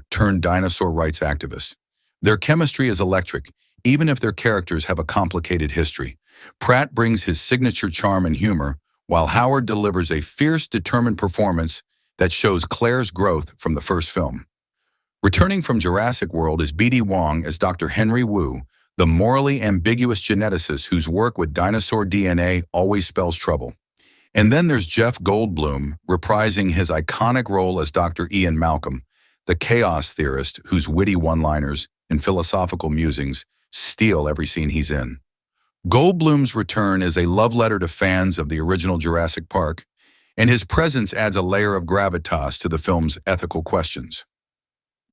turned dinosaur rights activist. Their chemistry is electric, even if their characters have a complicated history. Pratt brings his signature charm and humor, while Howard delivers a fierce, determined performance that shows Claire's growth from the first film. Returning from Jurassic World is B.D. Wong as Dr. Henry Wu, the morally ambiguous geneticist whose work with dinosaur DNA always spells trouble. And then there's Jeff Goldblum, reprising his iconic role as Dr. Ian Malcolm, the chaos theorist whose witty one-liners and philosophical musings steal every scene he's in. Goldblum's return is a love letter to fans of the original Jurassic Park, and his presence adds a layer of gravitas to the film's ethical questions.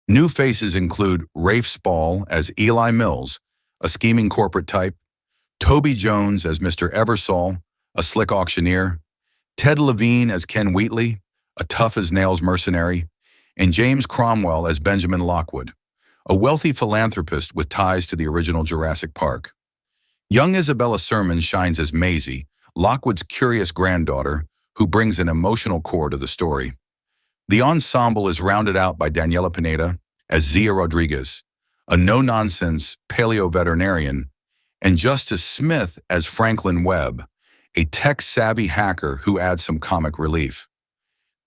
New faces include Rafe Spall as Eli Mills, a scheming corporate type, Toby Jones as Mr. Eversole, a slick auctioneer, Ted Levine as Ken Wheatley, a tough-as-nails mercenary, and James Cromwell as Benjamin Lockwood, a wealthy philanthropist with ties to the original Jurassic Park. Young Isabella Sermon shines as Maisie, Lockwood's curious granddaughter, who brings an emotional core to the story. The ensemble is rounded out by Daniela Pineda as Zia Rodriguez, a no-nonsense paleo-veterinarian, and Justice Smith as Franklin Webb, a tech-savvy hacker who adds some comic relief.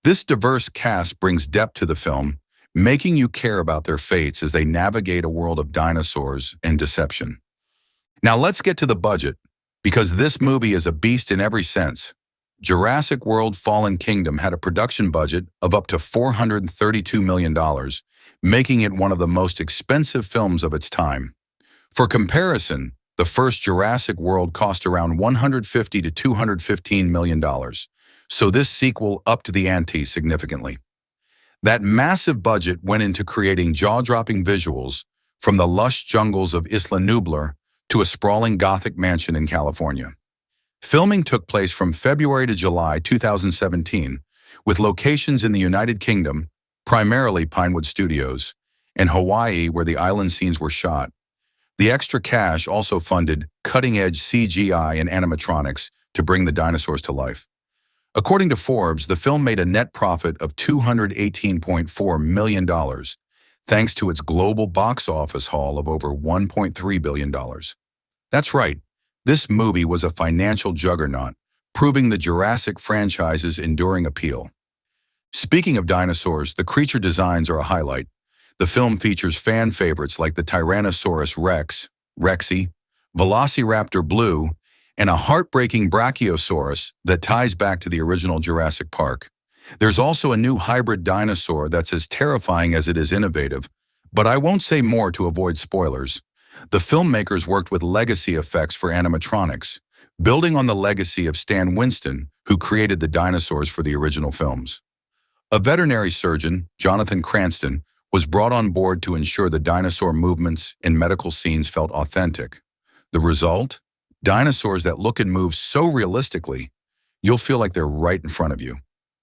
This diverse cast brings depth to the film, making you care about their fates as they navigate a world of dinosaurs and deception. Now let's get to the budget, because this movie is a beast in every sense. Jurassic World: Fallen Kingdom had a production budget of up to $432 million, making it one of the most expensive films of its time. For comparison, the first Jurassic World cost around $150 to $215 million, so this sequel upped the ante significantly. That massive budget went into creating jaw-dropping visuals, from the lush jungles of Isla Nublar to a sprawling Gothic mansion in California. Filming took place from February to July 2017, with locations in the United Kingdom, primarily Pinewood Studios, and Hawaii, where the island scenes were shot. The extra cash also funded cutting-edge CGI and animatronics to bring the dinosaurs to life. According to Forbes, the film made a net profit of $218.4 million, thanks to its global box office haul of over $1.3 billion. That's right. This movie was a financial juggernaut, proving the Jurassic franchise's enduring appeal. Speaking of dinosaurs, the creature designs are a highlight. The film features fan favorites like the Tyrannosaurus Rex, Rexy, Velociraptor Blue, and a heartbreaking Brachiosaurus that ties back to the original Jurassic Park. There's also a new hybrid dinosaur that's as terrifying as it is innovative, but I won't say more to avoid spoilers. The filmmakers worked with legacy effects for animatronics, building on the legacy of Stan Winston, who created the dinosaurs for the original films. A veterinary surgeon, Jonathan Cranston, was brought on board to ensure the dinosaur movements and medical scenes felt authentic. The result? Dinosaurs that look and move so realistically, you'll feel like they're right in front of you.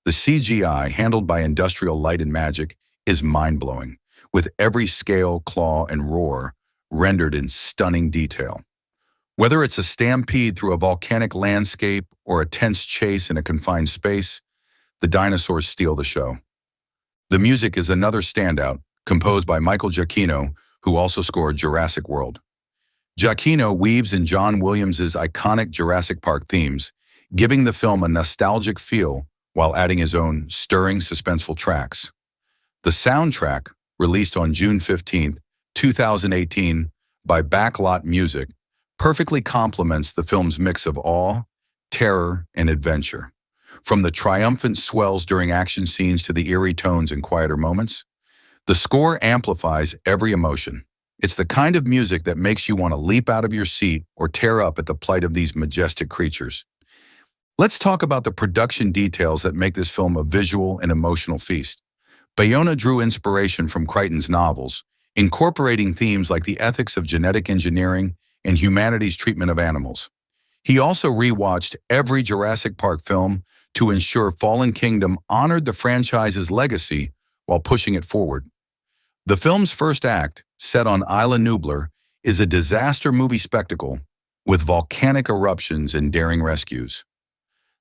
The CGI, handled by Industrial Light and Magic, is mind-blowing, with every scale, claw, and roar rendered in stunning detail. Whether it's a stampede through a volcanic landscape or a tense chase in a confined space, the dinosaurs steal the show. The music is another standout, composed by Michael Giacchino, who also scored Jurassic World. Giacchino weaves in John Williams' iconic Jurassic Park themes, giving the film a nostalgic feel while adding his own stirring, suspenseful tracks. The soundtrack, released on June 15, 2018, by Backlot Music, perfectly complements the film's mix of awe, terror, and adventure. From the triumphant swells during action scenes to the eerie tones in quieter moments, the score amplifies every emotion. It's the kind of music that makes you want to leap out of your seat or tear up at the plight of these majestic creatures. Let's talk about the production details that make this film a visual and emotional feast. Bayona drew inspiration from Crichton's novels, incorporating themes like the ethics of genetic engineering and humanity's treatment of animals. He also rewatched every Jurassic Park film to ensure Fallen Kingdom honored the franchise's legacy while pushing it forward. The film's first act, set on Isla Nublar, is a disaster movie spectacle with volcanic eruptions and daring rescues.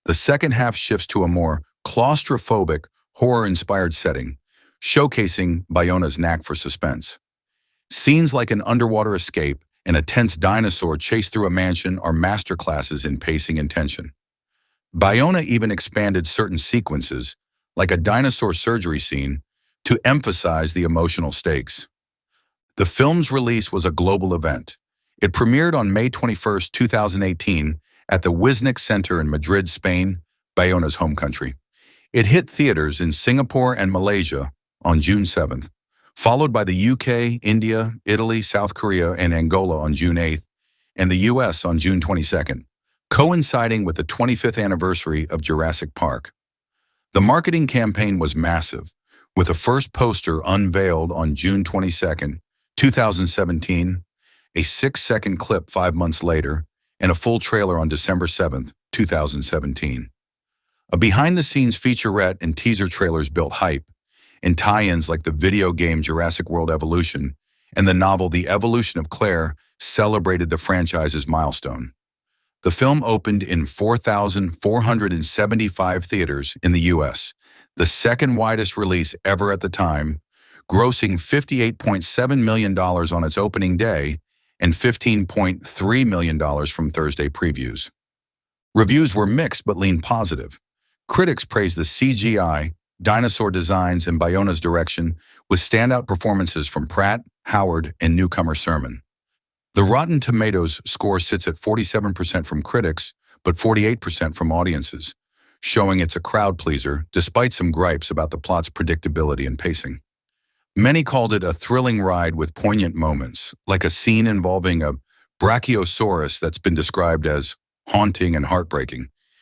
The second half shifts to a more claustrophobic, horror-inspired setting, showcasing Bayona's knack for suspense. Scenes like an underwater escape and a tense dinosaur chase through a mansion are masterclasses in pacing and tension. Bayona even expanded certain sequences, like a dinosaur surgery scene, to emphasize the emotional stakes. The film's release was a global event. It premiered on May 21, 2018, at the Wisnik Center in Madrid, Spain, Bayona's home country. It hit theaters in Singapore and Malaysia on June 7th, followed by the UK, India, Italy, South Korea, and Angola on June 8th, and the US on June 22nd, coinciding with the 25th anniversary of Jurassic Park. The marketing campaign was massive, with the first poster unveiled on June 22nd, 2017, a 6-second clip 5 months later, and a full trailer on December 7th, 2017. A behind-the-scenes featurette and teaser trailers built hype, and tie-ins like the video game Jurassic World Evolution and the novel The Evolution of Claire celebrated the franchise's milestone. The film opened in 4,475 theaters in the U.S., the second widest release ever at the time, grossing $58.7 million on its opening day and $15.3 million from Thursday previews. Reviews were mixed but leaned positive. Critics praised the CGI, dinosaur designs, and Bayona's direction, with standout performances from Pratt, Howard, and newcomer Sermon. The Rotten Tomatoes score sits at 47% from critics, but 48% from audiences, showing it's a crowd pleaser despite some gripes about the plot's predictability and pacing. Many called it a thrilling ride with poignant moments, like a scene involving a brachiosaurus that's been described as haunting and heartbreaking.